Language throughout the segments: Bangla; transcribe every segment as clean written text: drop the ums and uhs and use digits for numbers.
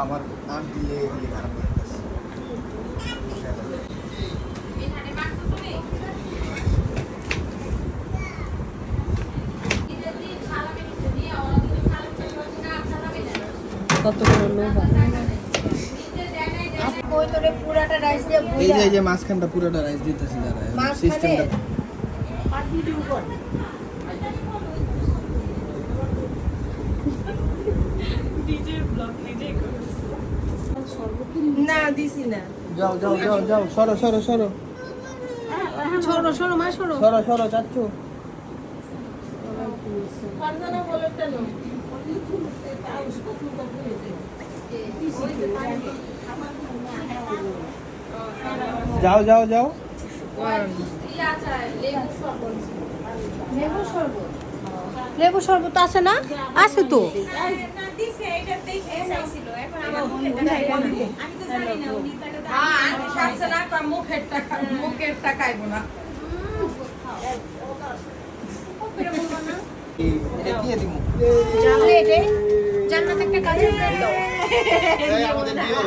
আমার আন্টি এগুলি খারাপ লাগতেছে। কত বড় লোভা। এই যে মাঝখানটা পুরোটা রাইস দিতেছি দাঁড়া সিস্টেমটা না দিছি না। যাও যাও যাও যাও সরো সরো সরো সরো সরো মা সরো। সরো সরো চাচ্ছু যাও যাও যাও লেবু শরবত আছে না? আছে তো। জান্নাত একটা কাজের প্লেট দাও। আমাদের দিও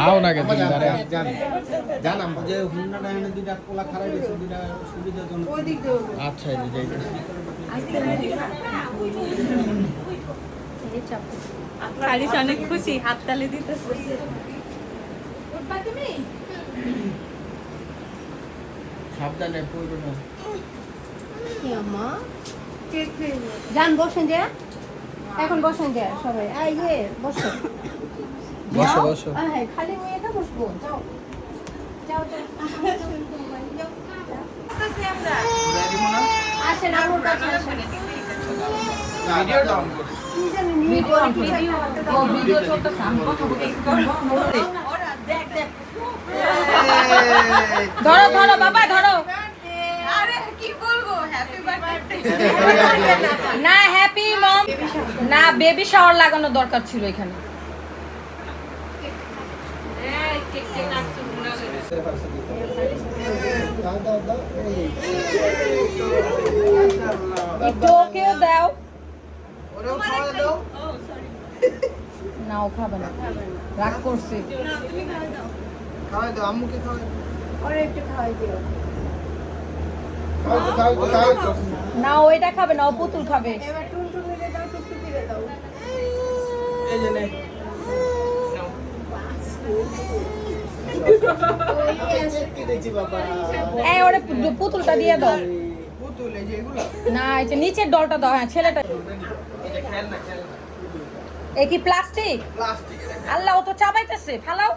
আও না কেন দাঁড়া জান জান আমরা যে হুন্ডা ডাইনে দুইটা কোলা খারাপ হইছে দুইটা সুবিধাজনক ওই দিক দিয়ে আচ্ছা এই যে আরিশ অনেক খুশি, হাততালি দিতেছে। উঠবা তুমি? সাবধানে পড়ো না আম্মা জান বসেন যে এখন বসেন যে সবাই এই যে বসো বসো বসো হ্যাঁ খালি মেয়েটা বসবো যাও যাও আমরা আসেন আমার কাছে আসেন ভিডিও ডাউন করো ভিডিও চলতেছে আমি কথা বলি দেখ দেখ ধরো ধরো বাবা ধরো আরে কি বলবো হ্যাপি বার্থডে না হ্যাপি মম না বেবি শাওয়ার লাগানো দরকার ছিল এখানে এই কেক কেক নাচছো না দাও দাও দাও একটু ওকেও দাও ওরেও খাওয়া দাও না ও খাবে না রাগ করছে খাওয়া দাও আম্মুকে খাওয়া দাও ওরে একটু খাওয়াই দিও খাও না ও এটা খাবে না ও পুতুল খাবে এবার টুনটুনিরে দাও টুকটুকিরে দাও এই যে নে কি দেখছি বাবা এই ওরে পুতুলটা দিয়ে দাও পুতুল এই যে এগুলো না এই যে নিচের ডলটা দাও হ্যাঁ ছেলেটা এটা খেল না এ কি প্লাস্টিক প্লাস্টিক আল্লাহ ও তো চাবাইতেছে ফালাও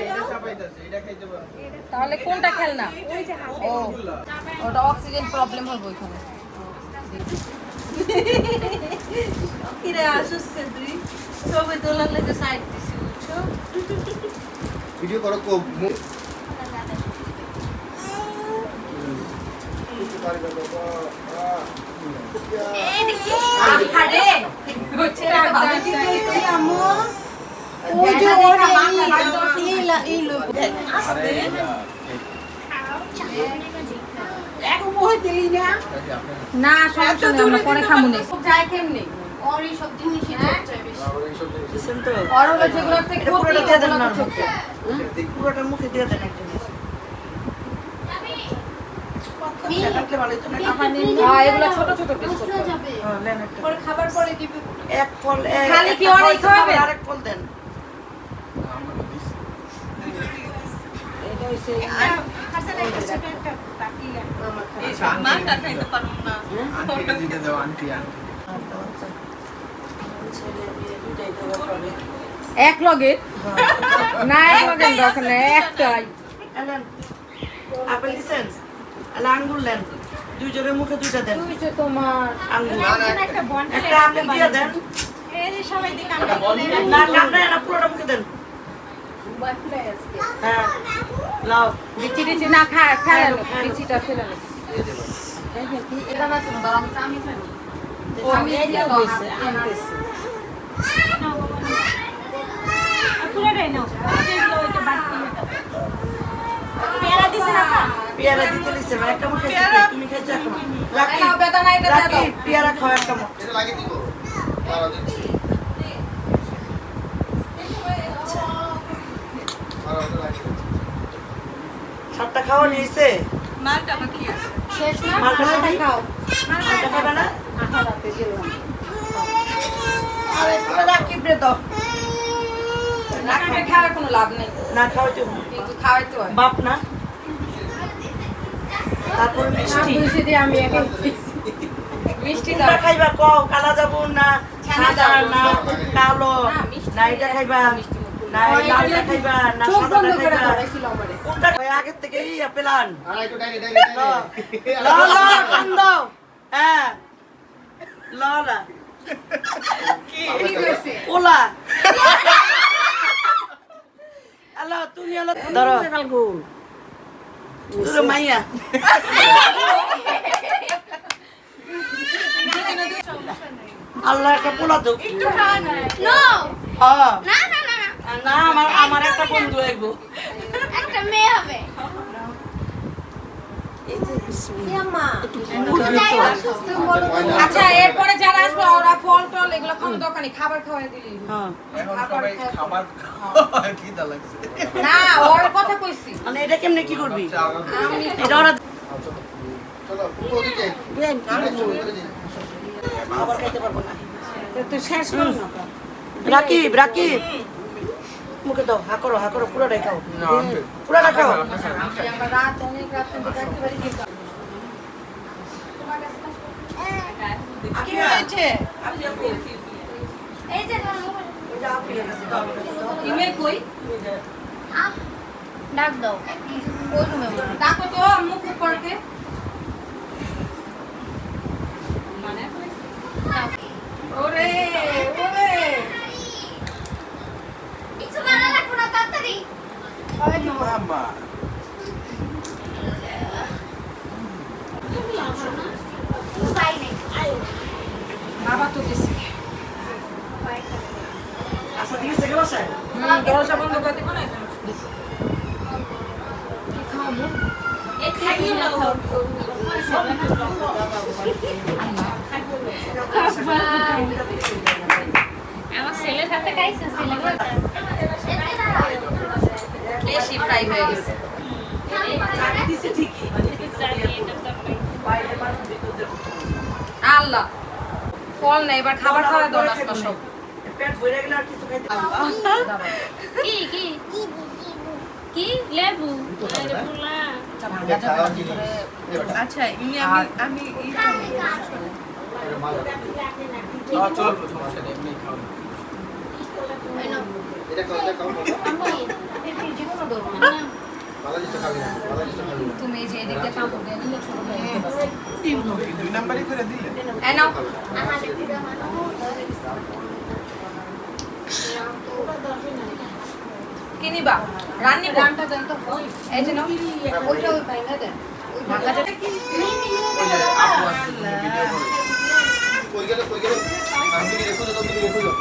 এটা চাপাইতাছে এটা খাইতে পারো তাহলে কোনটা খেলনা ও ওটা অক্সিজেন প্রবলেম হবে ওইখানে কিরে আসছে তুই সবে তোলার লাগে সাইড দিছি বুঝছো ভিডিও করো কো না সমস্যা নেই আমরা পরে খামু নে যায় কেমনে আর হলো যেগুলোর থেকে পুরোটা দিয়ে দেন না পুরোটা মুখে দিয়ে দেন একজন হ্যাঁ এগুলো ছোট ছোট পিস করতে হবে পরে খাবার পরে দিবে এক ফল খালি কি অনেক খাবে আরেক ফল দেন এটা হইছে মাটা খাইতে পারবো না আন্টিকে দিতে দাও আন্টি এক লগে না এক লগে দরকার নেই একটাই এলেন আপেল দিছেন এলা আঙ্গুর নেন দুই জনের মুখে দুইটা দেন তুই যে তোমার আঙ্গুর একটা বন্ড একটা আপেল দিয়ে দেন এই যে সবাই দিকে না কামড়া না পুরোটা মুখে দেন হ্যাঁ লাও বিচি বিচি না খা খা বিচিটা ফেলে এটা না শুনো দাঁড়াও আমি চামি খাই ও আমি দিয়ে হইছে আনতেছি খুলে দেই নাও যেগুলো ওইটা বাড়তি পেয়ারা দিছ না পেয়ারা দিতে দিছে মানে একটা মুখ খাইছি তুমি খাইছো একটা মুখ লাকি নাও বেদনা এটা দাও লাকি পেয়ারা খাও একটা মুখ এটা লাগিয়ে দিব দাঁড়াও দিচ্ছি দাঁড়াও ওটা লাগিয়ে দিচ্ছি সবটা খাওয়া নিয়েছে মালটা বাকি আছে শেষ না মালটা খাও মালটা খাবে না আঠারাতে গেলাম আরে পুরো লাকি ব্রে দাও রাখবে খাওয়ার কোনো লাভ নেই না খাওয়াইতে কিন্তু খাওয়াইতে হয় বাপ না তারপর মিষ্টি বুঝে দিয়ে আমি এখন মিষ্টি দাও কোনটা খাইবা কও কালা যাবুন না সাদা না কালো না এটা খাইবা না এই লালটা খাইবা না সাদাটা খাইবা কোনটা খাই আগে থেকে এই প্ল্যান আর একটু ডাইরে ল টান দাও হ্যাঁ ললা কি ওলা আল্লাহ তুমি আল্লাহ ধরো ধরো মাইয়া আল্লাহ একটা পোলা তো নো হ্যাঁ না না না না না আমার আমার একটা বন্ধু আইবো একটা মেয়ে হবে আচ্ছা এরপরে যারা আসবে ওরা ফল টল এগুলো কোনো দোকানে খাবার খাওয়াই দিলি হ্যাঁ এখন সবাই খাবার কি দা লাগছে না ওর কথা কইছি মানে এটা কেমনে কি করবি আমি এটা ওরা চলো ওদিকে আবার খাইতে পারবো না তুই শেষ কর না রাকিব রাকিব মুখে দাও হা করো পুরোটাই খাও পুরোটা খাও আমরা রাত অনেক রাত থেকে থাকতে পারি কিন্তু কি হয়েছে এই যে ইমেল কই ডাক দাও ওই রুমে ডাকো তো মুখ উপরকে মানে ওরে ওরে কিছু মানা লাগবো না তাড়াতাড়ি মামা পাই নাই বাবা তো দিছে আচ্ছা ঠিক আছে বাসায় দরজা বন্ধ করে দিব না কি খাবো এ খাইয়ে নাও আমার ছেলে থাকতে খাইছে ছেলে বেশি ফ্রাই হয়ে গেছে দিছে ঠিকই বাইরে মানুষ ভিতরে আল্লাহ ফল নেই এবার খাবার খাওয়া দাও নাস্তা সব পেট ভরে গেলে আর কিছু খাইতে পারবো না। কি কি কি লেবু আচ্ছা ইনি আমি চলো প্রথম আসলে এমনি খাও এটা খাও ভালো জিনিস খাবি না ভালো জিনিস খাবি না তুমি এই যে এদিকে কাপড় দিয়ে নিলে ছোট হয়ে যাবে দুই নাম্বারই করে দিলে এই নাও কি নিবা রান্নি রান্না দেন তো এই যে নাও ওইটা ওই ভাইঙ্গা দেন ভাঙাটা কি ওই যে আপু আসছে ভিডিও করে কই গেল আমি রেখো তো তুমি রেখো যাও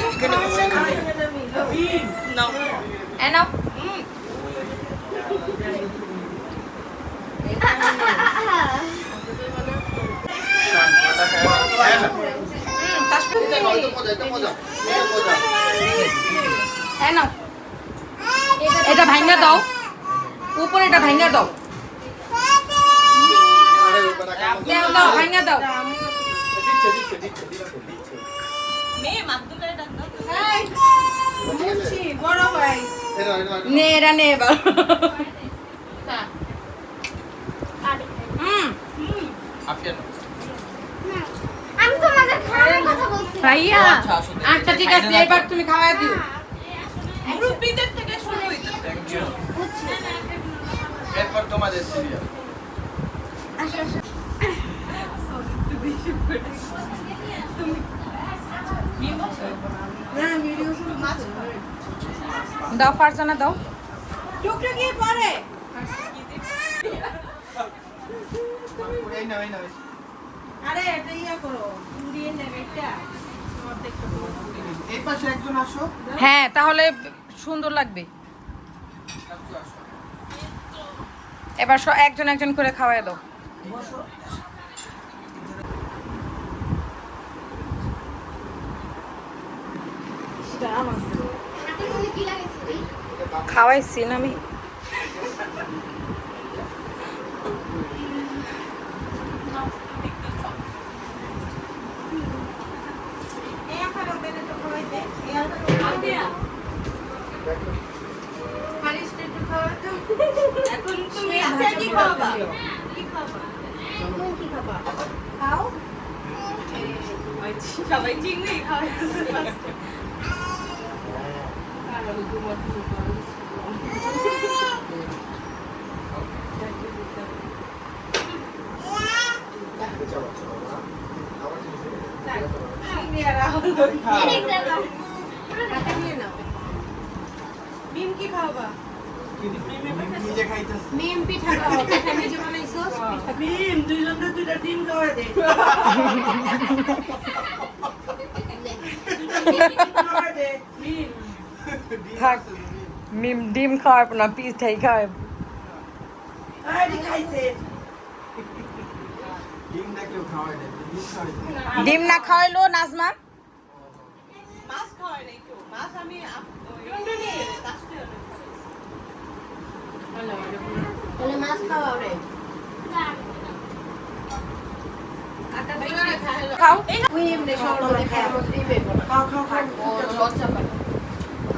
এখানে নাও এই নাও এই নাও এটা ভাঙা দাও উপরে এটা ভাঙা দাও দাও দাও ভাঙা দাও বড় ভাই নে এরা নে এবার আমি তোমাদের খাওয়ার কথা বলছি ভাইয়া আচ্ছা ঠিক আছে এবার তুমি খাওয়া দিও মুরব্বিদের থেকে শুরু হইতেছে এরপর তোমাদের সিরিয়াল দাও ফারজানা দাও টুকটুকি পরে আরে এটা ইয়া করো দিয়ে নেবে এটা এই পাশে একজন আসো। হ্যাঁ তাহলে সুন্দর লাগবে। এবার একজন একজন করে খাওয়াই দাও। বসো হাতের মধ্যে কি লাগাইছিস তুই? খাওয়াইছি না আমি। এখন তুমি আচ্ছা কি খাওয়াবা কি খাবা খাও সবাই চিংড়ি খাওয়াইতেছে এদিক যাবা। মিম কি খাওয়াবা নিজে খাইতেছে। মিম পিঠা খাও, পিঠা নিজে বানাইছস? মিম দুইজনের দুইটা ডিম খাওয়া দে খাওয়া দে মিম থাক, মিম ডিম খাওয়াব না, পিঠাই খাওয়াব। আরে খাইছে ডিম না কেউ খাওয়ায় না, ডিম খাওয়ায় না। ডিম না খাওয়াইলো নাজমা? মাছ খাওয়াই নাই তো মাছ আমি তাহলে মাছ খাওয়াও রে। খাও। খাও খাও খাও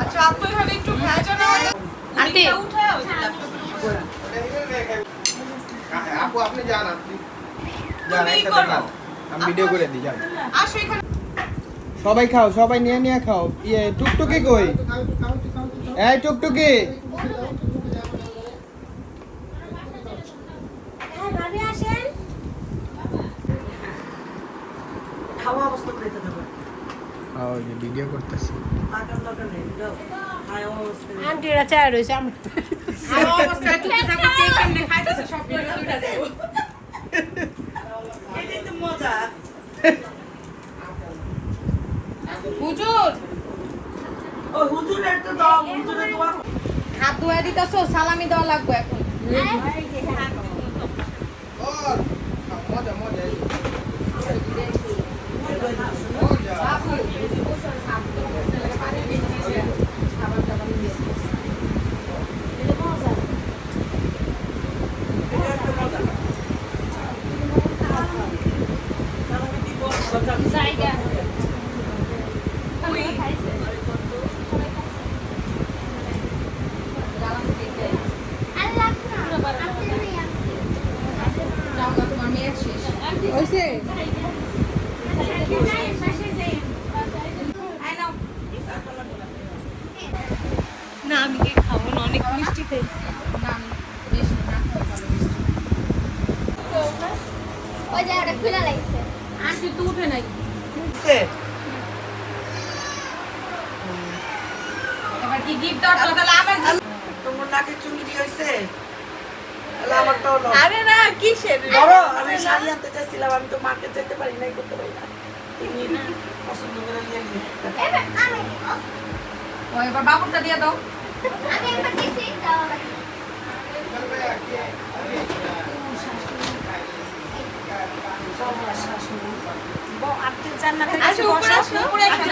আচ্ছা আপু এখানে একটু ভাজা না আন্টি আপু আপনি যান, আপনি যান, একসাথে খান। আমি ভিডিও করে দিই, যান। আসো এখানে। সবাই খাও, সবাই নিয়ে নিয়ে খাও। ইয়ে টুকটুকি কই? এই টুকটুকি, হ্যাঁ ভাবি আসেন। খাওয়া অবস্থা খাইতে দেবো ওই যে ভিডিও করতেছি। টাকার দরকার নেই দাও খাওয়া অবস্থা আন্টিরা চায় রইছে আমি অবস্থায় তুই থাকো কে কেমনে খাইতেছে সব করে দুইটা দেব। এটাই তো মজা হুজুর ও হুজুরের তো দাও হুজুরের দোয়া হাত ধুয়ে দিতেছো, সালামি দেওয়া লাগবে এখন। মজা মজা জায়গা। আল্লাহ না। আপনি নেই আপনি। যাও না, তোমার মেয়ে শেষ হইছে। পাশে যাই। আই নাও। না আমি কি খাবো না অনেক মিষ্টি খাইছি না আমি বেশি না খাই ভালো মিষ্টি। ওই জায়গাটা খোলা লাগছে। আন্টি তো উঠে নাই। এবার কি গিফট দেওয়ার কথা? তাহলে আবার তোমার নাকে চুঙ্গি হয়েছে তাহলে আমারটাও নাও আরে না কিসের ধরো আমি শাড়ি আনতে চাইছিলাম আমি তো মার্কেট যেতে পারি নাই করতে পারি না তুমি পছন্দ করে নিয়ে নিয়ে এবার আমি ও এবার বাবুরটা দিয়ে দাও। আমি একবার দিছি দাও লাগবে। আসো উপরে আসো, উপরে আসো।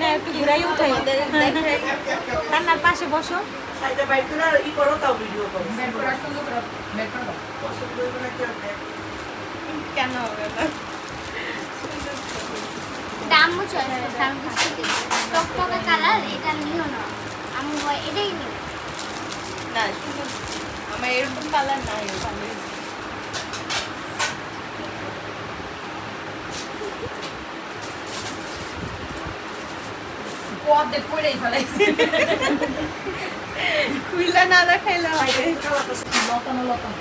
না একটু ঘুরাই উঠাই। কান্নার পাশে বসো। সাইডে বাইক করে ই করো তাও ভিডিও করো বের করে সুন্দর করে বের করে দাও। পছন্দ করে না কেউ দেখ কেন হবে না? দামও চলে আমি বুঝতে দিই টকটকে কালার এটা নিও না আমি এটাই নিই না সুন্দর। আমার এরকম কালার নাই ওখানে। পদে পড়েই ফেলাইছে। খুইলা না দেখাইলা হবে। লতানো লতানো।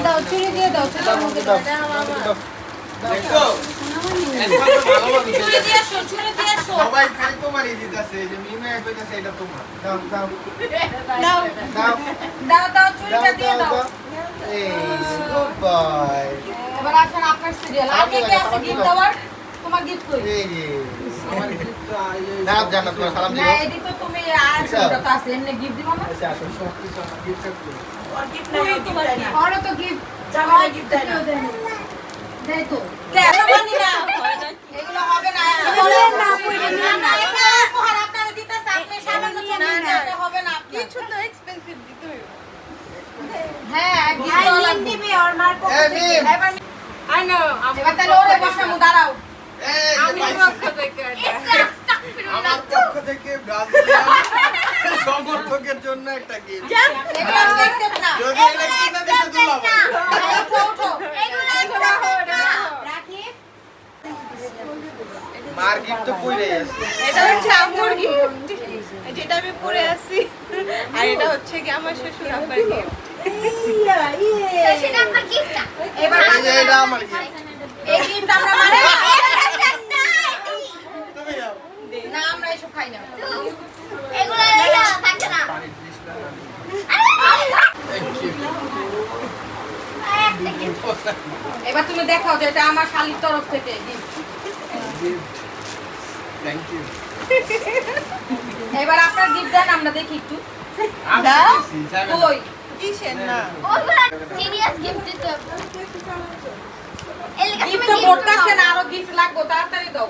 দাও চুড়ি দিয়ে দাও, চুড়ির মধ্যে দাও। দেখো ভালোভাবে ছুরি দিয়ে আসো, ছুরি দিয়ে আসো। সবাই খালি তোমারই দিতেছে এই যে মিমে কইতাছে এটা তোমার দাও দাও দাও দাও দাও দাও ছুরিটা দিয়ে দাও। এই গুড বয় এবার আসেন আপনার সিরিয়াল। আর কে কে আছে গিফট দেওয়ার? তোমার গিফট কই? এই যে আমার গিফট তো না জানা তোমার সালাম না দিও এদি তো তুমি আর ছুরিটা তো আছে, এমনি গিফট দিবা না? আচ্ছা আসো সব কিছু আমার গিফট করতে ওর gift নাই, ও gift দেয় না। ওরও তো গিফট জামাইরা gift দেয় না। দেয় তো। কেন মানি না? এগুলো হবে না। বলেন না, না না এটা উপহার আপনারা দিতেছে, আপনি সামান্য ছোট এটা হবে না আপনার। কিছু তো এক্সপেন্সিভ দিতে হইব। হ্যাঁ গিফট তো লাগবে। এই মিম এবার I know. এবার তাহলে ওরে বসামু, দাঁড়াও। এই যে আমি পাইছি। পক্ষ থেকে এটা। আমার পক্ষ থেকে ব্রাজিলিয়ান সমর্থকের জন্য একটা গিফট এগুলো দেখতেন না। যদি এটা কিনা দেশে দুলাবো ওঠো ওঠো। রাখি। মার গিফট তো কইরাই আছে এটা হচ্ছে আম্মুর গিফট যেটা আমি পরে আছি আর এটা হচ্ছে কি আমার শ্বশুর আব্বার গিফট সেটা আমার gift টা। এবার এই যে এটা আমার গিফট এই গিফট আমরা মানে তুমি যাও না আমরা এসব খাই না। এগুলো এটা থাকে না। পানি প্লিজ না একটা gift। এবার তুমি দেখাও যে এটা আমার শালির তরফ থেকে গিফট। থ্যাংক ইউ এবার আপনার গিফট দেন, আমরা দেখি একটু। দাও কই কিসের না ওগুলো serious gift দিতে হবে। এর লেগে তুমি গিফট তো gift পড়তাছে দাও। না, আরো গিফট লাগবে, তাড়াতাড়ি দাও।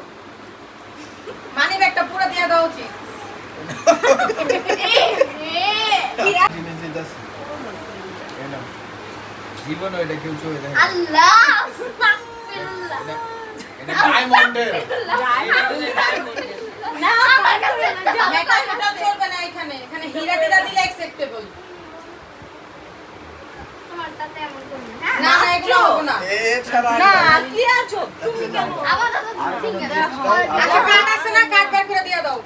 মানি ব্যাগটা পুরো দিয়ে দাও উচিত। জীবন এটা কেউ চলে যায় আল্লাহ আস্তাগফিরুল্লাহ। এটা ডায়মন্ডের না আমার কাছে না, যাও। মেটাল মেটাল চলবে না এখানে, এখানে হীরা টিরা দিলে অ্যাকসেপ্টেবল। তোমার তাতে এমন করবে না। হ্যাঁ? না না এগুলো হবে না। এছাড়া না কি আছো তুমি কেন আমার দাদা সিঙ্গেল। আচ্ছা কার্ড আছে না, কার্ড বের করে দিয়ে দাও।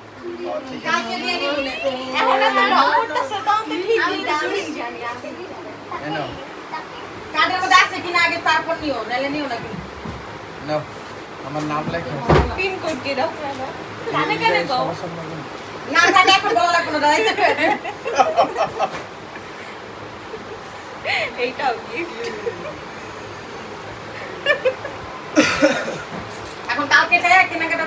কালকে দিয়ে নিব না। এখন তো রং করতেছে তো আমি ঠিক আমি জানি জানি আমি নাও কার্ডের মধ্যে আছে কিনা আগে তারপর নিও, নাহলে নিও না কিন্তু। নাও আমার নাম লেখো পিন কোড দিয়ে দাও কানে কানে গো না কার্ড এখন বলা লাগবে না, দাঁড়াইতে হবে। এইটাও গিফট এখন কালকে যাই কেনাকাটা